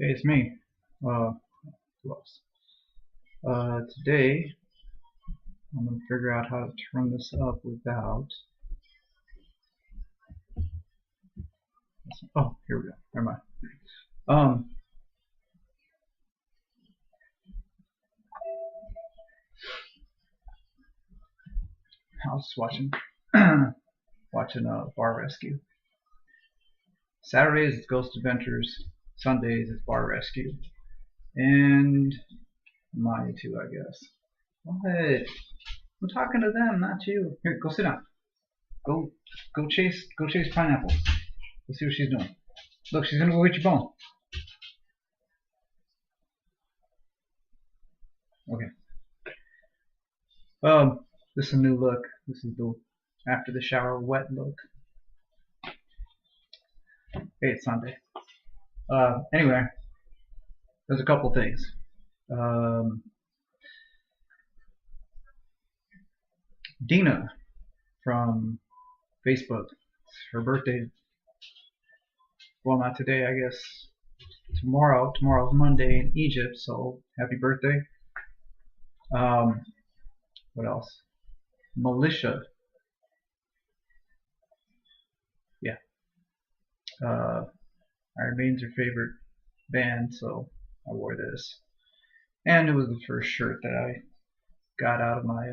Hey, it's me. Who else? Today I'm gonna figure out how to turn this up without. Oh, here we go. Never mind. Um, I was watching watching Bar Rescue. Saturdays it's Ghost Adventures. Sundays it's Bar Rescue, and Maya too, I guess. What? I'm talking to them, not you. Here, go sit down. Go, go chase pineapple. Let's see what she's doing. Look, she's gonna go get your bone. Okay. This is a new look. This is the after the shower wet look. Hey, it's Sunday. Anyway, there's a couple things. Um, Dina from Facebook. It's her birthday. Well, not today, I guess. Tomorrow. Tomorrow's Monday in Egypt, so happy birthday. Um, what else? Militia. Yeah. Iron Maiden's her favorite band, so I wore this. And it was the first shirt that I got out of my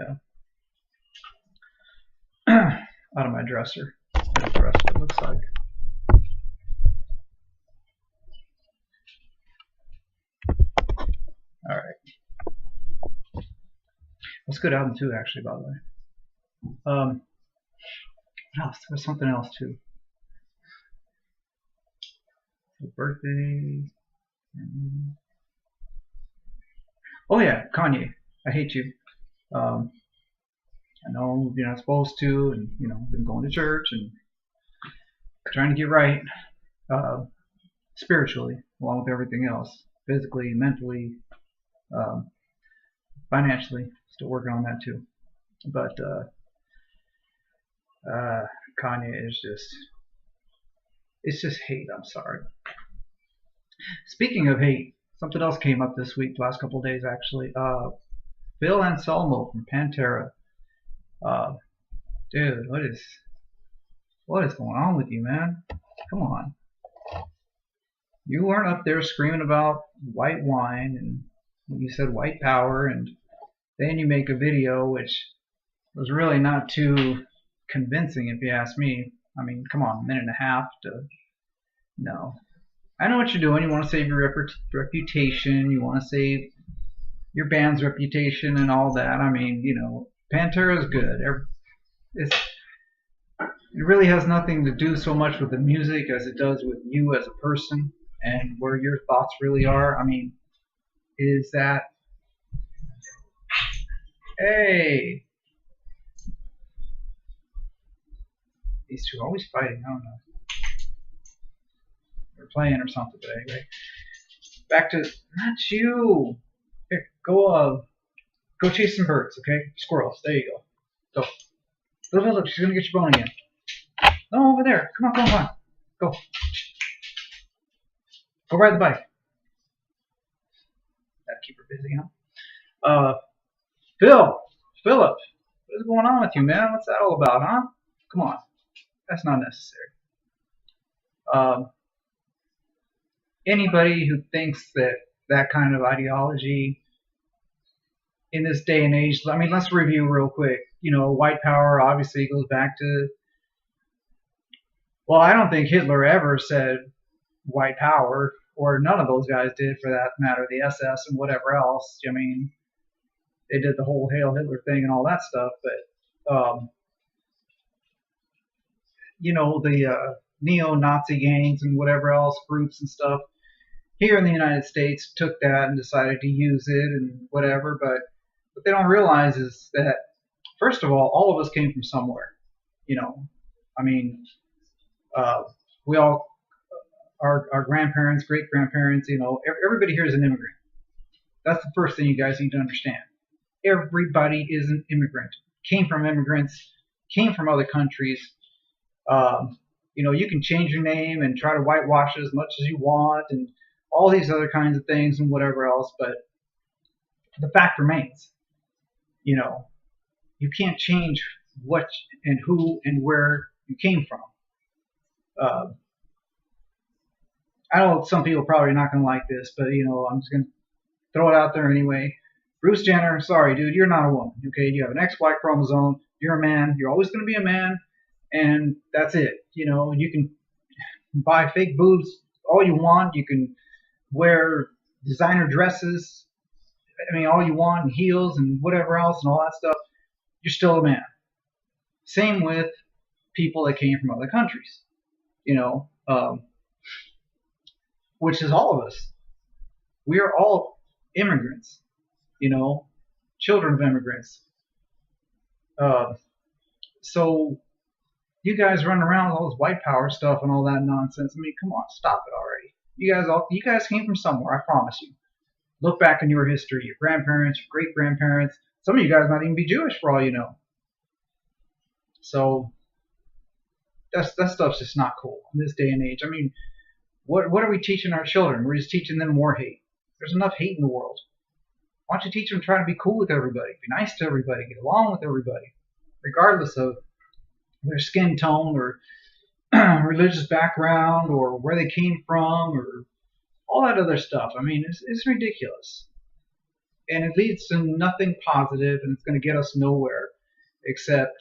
out of my dresser. That's the rest of it looks like. All right. That's a good album too, actually. By the way. What else? There was something else too. Birthday. Oh yeah, Kanye. I hate you. Um, I know you're not supposed to, and been going to church and trying to get right, uh, spiritually, along with everything else, physically, mentally, um, financially. Still working on that too. But Kanye is it's just hate. I'm sorry. Speaking of hate, something else came up this week, last couple of days actually. Phil Anselmo from Pantera. Uh, Dude, what is going on with you, man? Come on. You weren't up there screaming about white wine and you said white power, and then you make a video which was really not too convincing, if you ask me. I mean, come on, a minute and a half to no. I know what you're doing. You want to save your reputation. You want to save your band's reputation and all that. I mean, Pantera is good. It really has nothing to do so much with the music as it does with you as a person and where your thoughts really are. I mean, is that hey, these two are always fighting. I don't know. They're playing or something, but anyway, back to not you. Here, go chase some birds, okay? Squirrels. There you go. Go. Look, she's gonna get your bone again. No, over there. Come on. Go. Go ride the bike. That'll keep her busy, huh? Philip, what is going on with you, man? What's that all about, huh? Come on. That's not necessary. Um, Anybody who thinks that kind of ideology in this day and age, I mean, let's review real quick. White power obviously goes back to, well, I don't think Hitler ever said white power, or none of those guys did for that matter, the SS and whatever else. I mean, they did the whole Hail Hitler thing and all that stuff, but, the neo-Nazi gangs and whatever else, groups and stuff, here in the United States took that and decided to use it and whatever, but what they don't realize is that, first of all of us came from somewhere. I mean, we all, our grandparents, great grandparents, everybody here is an immigrant. That's the first thing you guys need to understand. Everybody is an immigrant. Came from immigrants, came from other countries. You can change your name and try to whitewash it as much as you want and all these other kinds of things and whatever else. But the fact remains, you know, you can't change what and who and where you came from. Uh, I know some people are probably not going to like this, but I'm just going to throw it out there anyway. Bruce Jenner, sorry, dude, you're not a woman. Okay, you have an XY chromosome. You're a man. You're always going to be a man, and that's it. You can buy fake boobs all you want. You can wear designer dresses. I mean, all you want, and heels and whatever else and all that stuff. You're still a man. Same with people that came from other countries. You know, which is all of us. We are all immigrants. Children of immigrants. Uh, so you guys running around with all this white power stuff and all that nonsense. I mean, come on, stop it already. You guys came from somewhere. I promise you. Look back in your history, your grandparents, your great grandparents. Some of you guys might even be Jewish for all you know. So that stuff's just not cool in this day and age. I mean, what are we teaching our children? We're just teaching them more hate. There's enough hate in the world. Why don't you teach them to try to be cool with everybody, be nice to everybody, get along with everybody, regardless of their skin tone or religious background or where they came from or all that other stuff. I mean, it's ridiculous. And it leads to nothing positive, and it's going to get us nowhere except,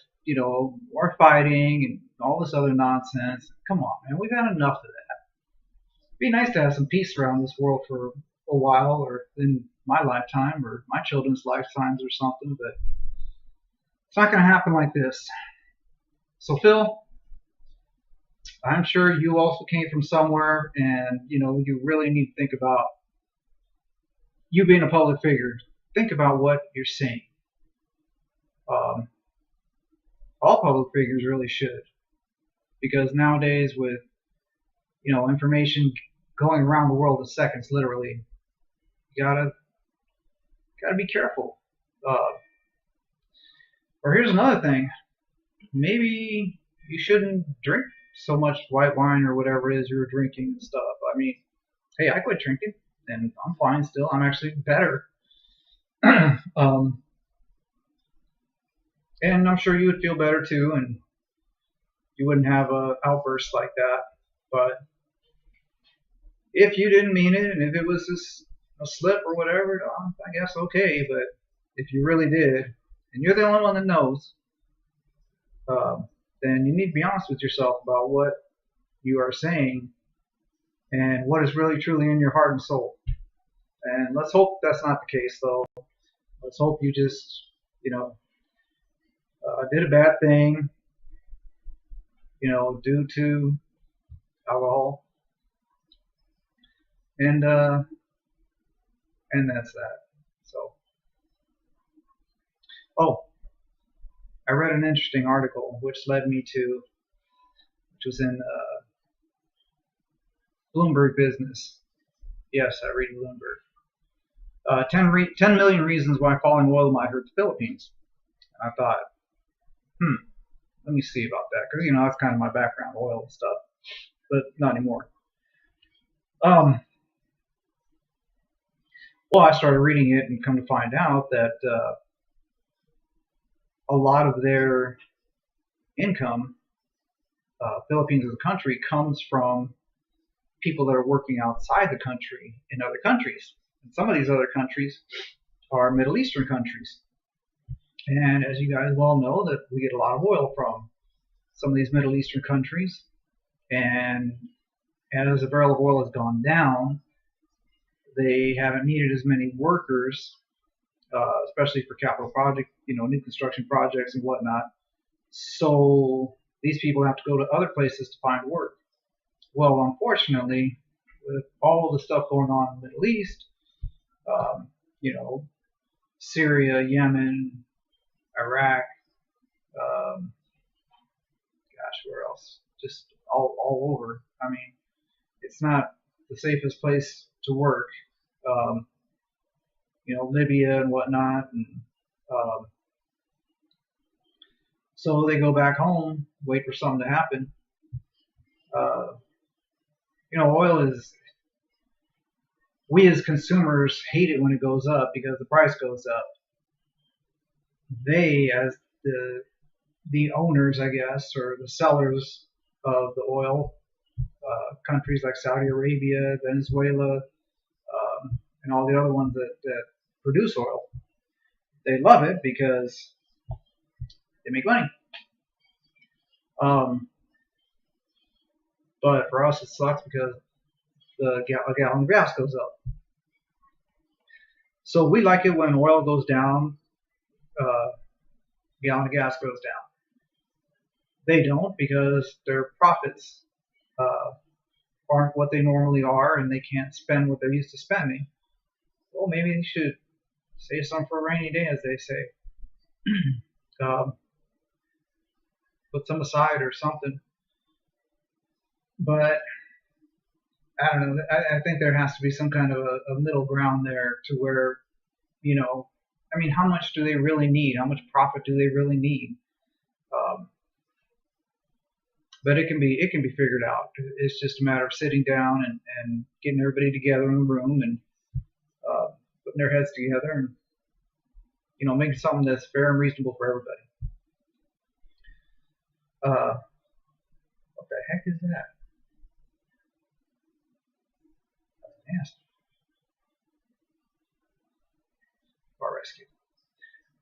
more fighting and all this other nonsense. Come on, man, we've had enough of that. It'd be nice to have some peace around this world for a while, or in my lifetime, or my children's lifetimes, or something, but it's not going to happen like this. So, Phil, I'm sure you also came from somewhere, and you really need to think about you being a public figure. Think about what you're saying. Um, all public figures really should, because nowadays with information going around the world in seconds, literally, you gotta be careful. Or here's another thing: maybe you shouldn't drink so much white wine or whatever it is you were drinking and stuff. I mean, hey, I quit drinking and I'm fine still. I'm actually better. um, and I'm sure you would feel better too, and you wouldn't have a outburst like that. But if you didn't mean it, and if it was just a slip or whatever, I guess okay. But if you really did, and you're the only one that knows, then you need to be honest with yourself about what you are saying and what is really truly in your heart and soul. And let's hope that's not the case, though. Let's hope you just, did a bad thing, due to alcohol, and that's that. So, oh, I read an interesting article which led me to, which was in Bloomberg Business. Yes, I read Bloomberg. 10 million reasons why falling oil might hurt the Philippines. And I thought, let me see about that, because that's kind of my background, oil and stuff, but not anymore. Well, I started reading it and come to find out that a lot of their income, Philippines as a country, comes from people that are working outside the country in other countries. And some of these other countries are Middle Eastern countries. And as you guys well know, that we get a lot of oil from some of these Middle Eastern countries. And as the barrel of oil has gone down, they haven't needed as many workers, especially for capital project, new construction projects and whatnot. So these people have to go to other places to find work. Well, unfortunately, with all the stuff going on in the Middle East, Syria, Yemen, Iraq, where else? Just all over. I mean, it's not the safest place to work. Libya and whatnot, and so they go back home, wait for something to happen. Oil is we as consumers hate it when it goes up because the price goes up. They, as the owners, I guess, or the sellers of the oil, countries like Saudi Arabia, Venezuela, and all the other ones that produce oil, they love it because they make money. Um, but for us, it sucks because a gallon of gas goes up. So we like it when oil goes down, uh, gallon of gas goes down. They don't because their profits uh, aren't what they normally are, and they can't spend what they're used to spending. Well, maybe they should save some for a rainy day, as they say. um, put some aside or something. But I don't know. I think there has to be some kind of a middle ground there to where, you know, I mean, how much do they really need? How much profit do they really need? Um, but it can be figured out. It's just a matter of sitting down and getting everybody together in a room and uh, putting their heads together and making something that's fair and reasonable for everybody. Uh, what the heck is that? That's nasty. Bar rescue.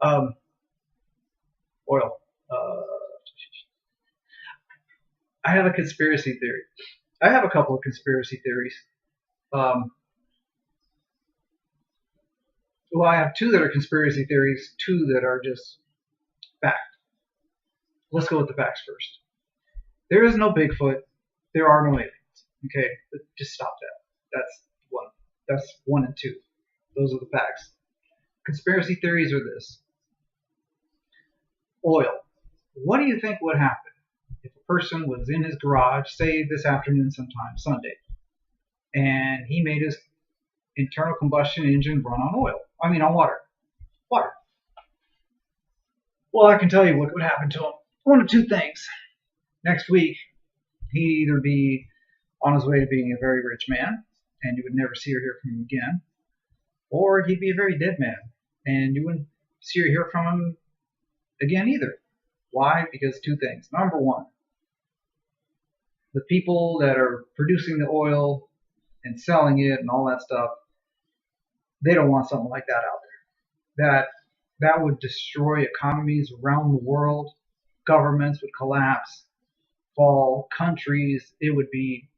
Um, oil. Uh, I have a conspiracy theory. I have a couple of conspiracy theories. Um, well, I have two that are conspiracy theories, two that are just fact. Let's go with the facts first. There is no Bigfoot. There are no aliens. Okay, just stop that. One. That's one and two. Those are the facts. Conspiracy theories are this: oil. What do you think would happen if a person was in his garage, say this afternoon sometime, Sunday, and he made his internal combustion engine run on oil? I mean, on water. Water. Well, I can tell you what would happen to him. One of two things. Next week, he'd either be on his way to being a very rich man, and you would never see or hear from him again, or he'd be a very dead man, and you wouldn't see or hear from him again either. Why? Because two things. Number one, the people that are producing the oil and selling it and all that stuff, they don't want something like that out there. That would destroy economies around the world. Governments would collapse, fall, countries. It would be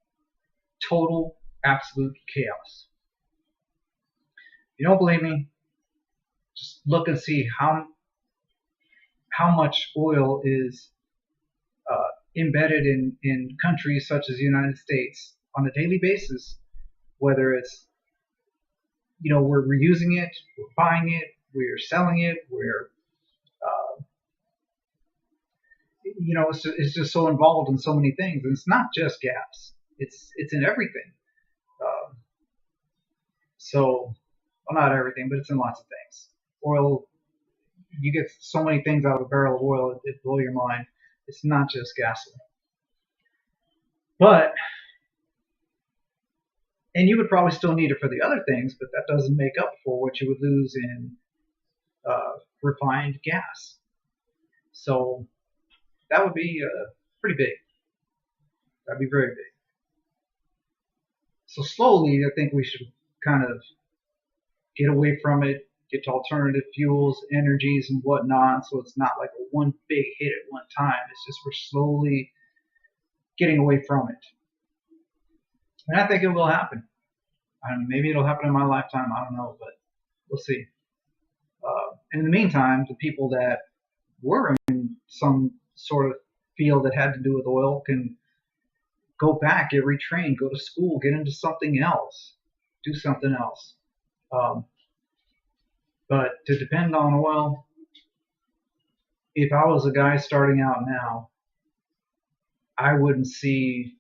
total, absolute chaos. If you don't believe me, just look and see how much oil is embedded in countries such as the United States on a daily basis, whether it's we're using it, we're buying it, we're selling it, we're it's just so involved in so many things, and it's not just gas. It's in everything. Um, so, well, not everything, but it's in lots of things. Oil, you get so many things out of a barrel of oil, it blow your mind. It's not just gasoline, but and you would probably still need it for the other things, but that doesn't make up for what you would lose in refined gas. So that would be pretty big. That'd be very big. So slowly, I think we should kind of get away from it, get to alternative fuels, energies, and whatnot. So it's not like a one big hit at one time. It's just we're slowly getting away from it. And I think it will happen. I mean, maybe it'll happen in my lifetime. I don't know, but we'll see. And in the meantime, the people that were in some sort of field that had to do with oil can go back, get retrained, go to school, get into something else, do something else. Um, but to depend on oil, if I was a guy starting out now, I wouldn't see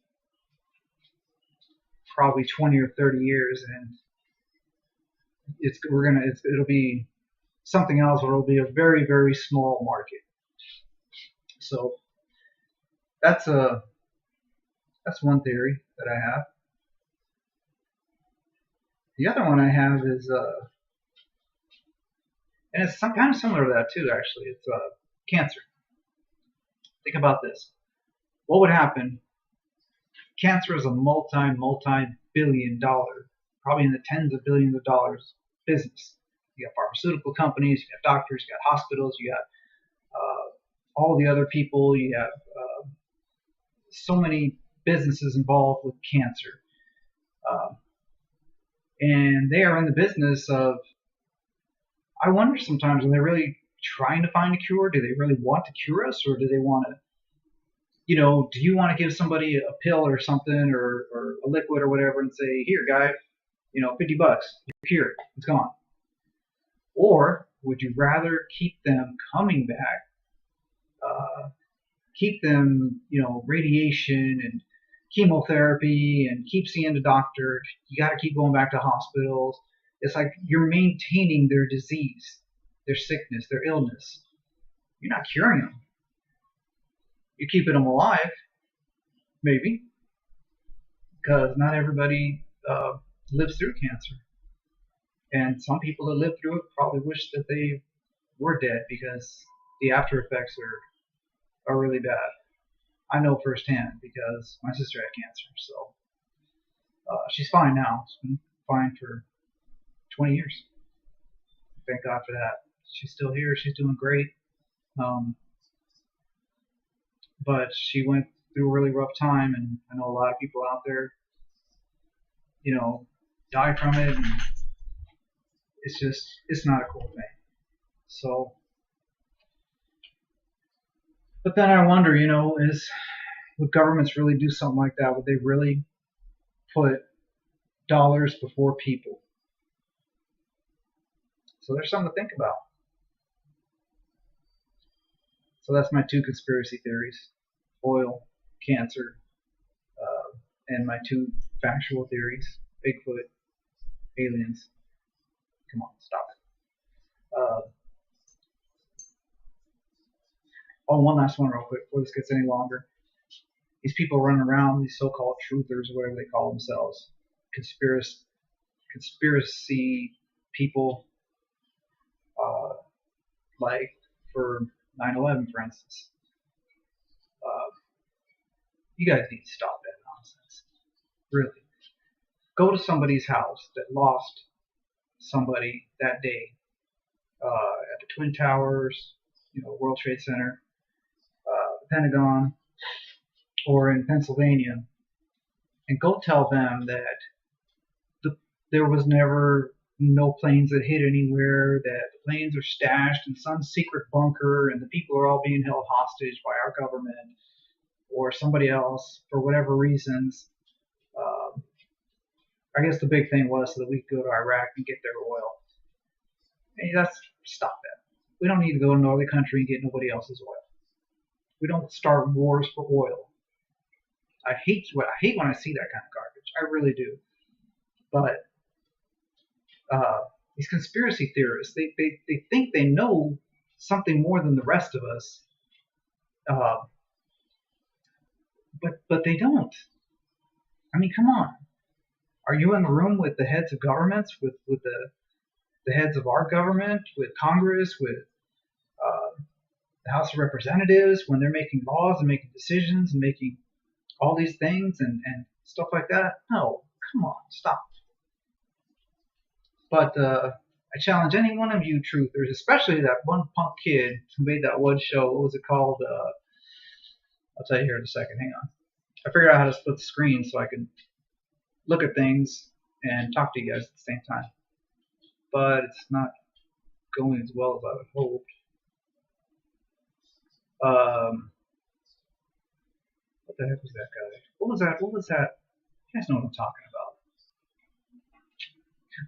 probably 20 or 30 years, and it'll be something else, or it'll be a very very small market. So that's one theory that I have. The other one I have is, and it's some kind of similar to that too. Actually, it's cancer. Think about this. What would happen? Cancer is a multi billion-dollar, probably in the tens of billions of dollars business. You got pharmaceutical companies, you got doctors, you got hospitals, you got all the other people. You have so many businesses involved with cancer. Uh, and they are in the business of, I wonder sometimes, are they really trying to find a cure? Do they really want to cure us, or do they want to, do you want to give somebody a pill or something, or a liquid or whatever, and say, here, guy, $50, you're cured, it's gone? Or would you rather keep them coming back, keep them, radiation and chemotherapy, and keep seeing the doctor? You got to keep going back to hospitals. It's like you're maintaining their disease, their sickness, their illness. You're not curing them. You're keeping them alive, maybe, because not everybody lives through cancer. And some people that live through it probably wish that they were dead, because the after effects are really bad. I know firsthand because my sister had cancer, so she's fine now. She's been fine for 20 years. Thank God for that. She's still here. She's doing great. Um, but she went through a really rough time, and I know a lot of people out there, you know, die from it, and it's not a cool thing. So, but then I wonder, would governments really do something like that? Would they really put dollars before people? So there's something to think about. So that's my two conspiracy theories: oil, cancer, and my two factual theories: Bigfoot, aliens. Come on, stop it. Oh, one last one real quick before this gets any longer. These people running around, these so-called truthers, or whatever they call themselves, conspiracy people, uh, like for 9/11, for instance. Uh, you guys need to stop that nonsense. Really. Go to somebody's house that lost somebody that day, at the Twin Towers, World Trade Center, the Pentagon, or in Pennsylvania, and go tell them that there was never no planes that hit anywhere, that the planes are stashed in some secret bunker, and the people are all being held hostage by our government or somebody else for whatever reasons. Um, I guess the big thing was so that we could go to Iraq and get their oil. Hey, stop that. We don't need to go to another country and get nobody else's oil. We don't start wars for oil. I hate when I see that kind of garbage. I really do. But these conspiracy theorists, they think they know something more than the rest of us, uh, but they don't. I mean, come on. Are you in the room with the heads of governments, with the heads of our government, with Congress, with the House of Representatives, when they're making laws and making decisions and making all these things and stuff like that? No, come on, stop. But I challenge any one of you truthers, especially that one punk kid who made that one show. What was it called? I'll tell you here in a second. Hang on. I figured out how to split the screen so I can look at things and talk to you guys at the same time. But it's not going as well as I would hope. What the heck was that guy? What was that? What was that? You guys know what I'm talking about.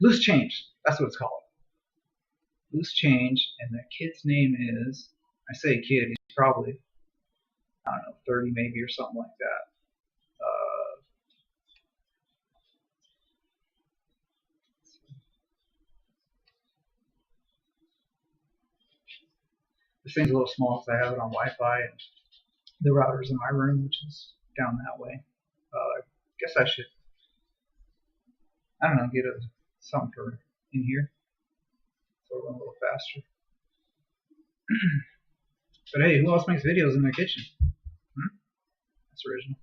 Loose Change. That's what it's called. Loose Change, and the kid's name is, I say kid, he's probably, I don't know, 30 maybe or something like that. This thing's a little small because I have it on Wi-Fi, and the router's in my room, which is down that way. I guess I should, I don't know, get a something for in here, so we'll run a little faster. But hey, who else makes videos in their kitchen? That's original.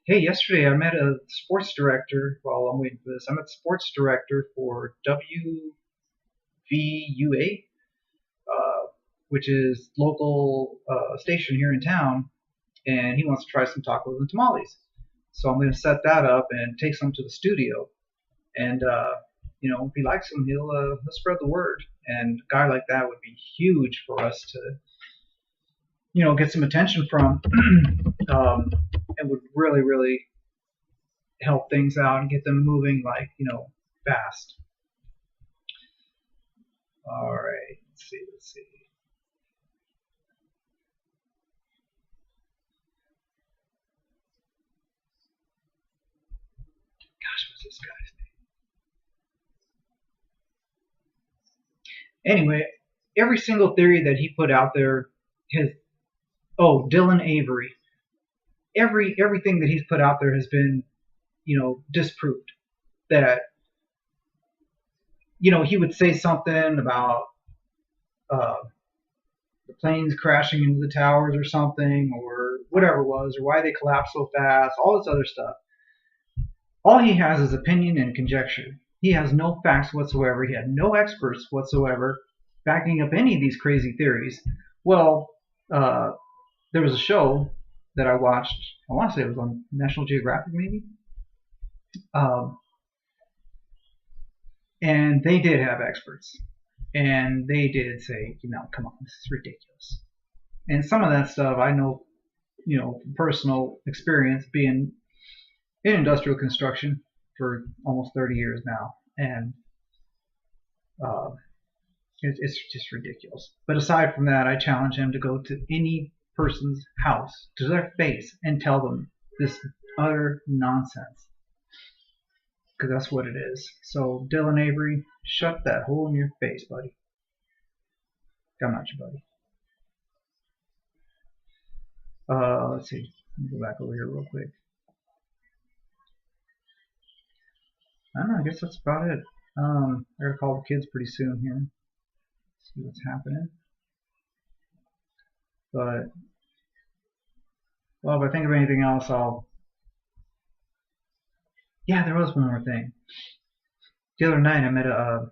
Hey, yesterday I met a sports director. While I'm waiting for this, I met the sports director for WVUA, which is local station here in town, and he wants to try some tacos and tamales. So I'm going to set that up and take some to the studio, and if he likes them, he'll spread the word. And a guy like that would be huge for us to get some attention from. And would really, really help things out and get them moving fast. All right, let's see. Gosh, what's this guy's name? Anyway, every single theory that he put out there, Dylan Avery. Everything that he's put out there has been, disproved. That, he would say something about the planes crashing into the towers or something, or whatever it was, or why they collapsed so fast, all this other stuff. All he has is opinion and conjecture. He has no facts whatsoever. He had no experts whatsoever backing up any of these crazy theories. Well, there was a show that I watched. I want to say it was on National Geographic, maybe. And they did have experts. And they did say, come on, this is ridiculous. And some of that stuff I know, from personal experience, being in industrial construction for almost 30 years now. And it's just ridiculous. But aside from that, I challenge him to go to any person's house, to their face, and tell them this utter nonsense. Because that's what it is. So, Dylan Avery, shut that hole in your face, buddy. Come at you, buddy. Let's see. Let me go back over here real quick. I don't know, I guess that's about it. I gotta call the kids pretty soon here. See what's happening. But, well, if I think of anything else, yeah, there was one more thing. The other night I met a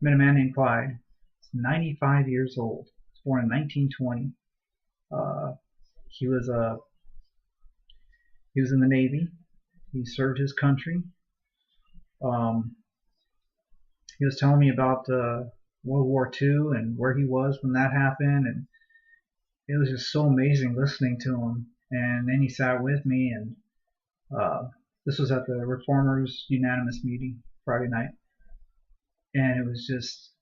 man named Clyde. He's 95 years old. He was born in 1920. He was in the Navy. He served his country. He was telling me about World War II and where he was when that happened, and it was just so amazing listening to him. And then he sat with me, and this was at the Reformers Unanimous meeting Friday night, and it was just,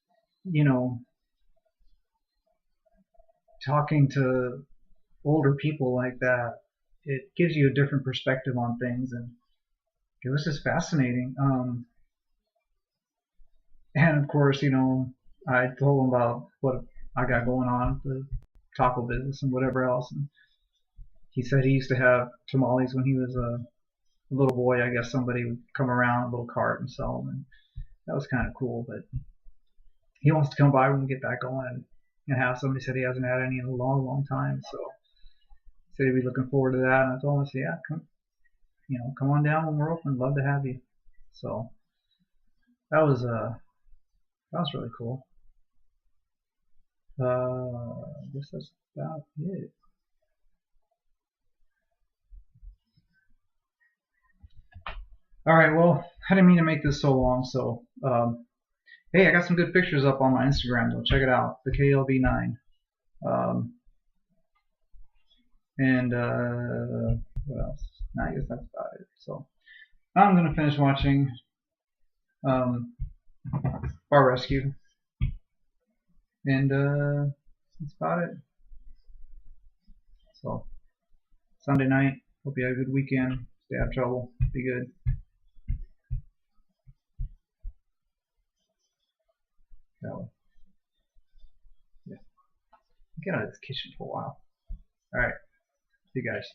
talking to older people like that, it gives you a different perspective on things, and it was just fascinating. And of course, I told him about what I got going on, the taco business and whatever else, and he said he used to have tamales when he was a little boy. I guess somebody would come around a little cart and sell them, and that was kind of cool. But he wants to come by when we get back going and have some. He said he hasn't had any in a long, long time, so he said he'd be looking forward to that. And I told him, I said, yeah, come on down when we're open. Love to have you. So that was really cool. I guess that's about it. Alright, well, I didn't mean to make this so long, so, hey, I got some good pictures up on my Instagram, though. Check it out, the KLB9. And, what else? I guess that's about it. So, I'm going to finish watching Bar Rescue. And, that's about it. So, Sunday night, hope you had a good weekend. Stay out of trouble. Be good. So, yeah. Get out of this kitchen for a while. Alright. See you guys.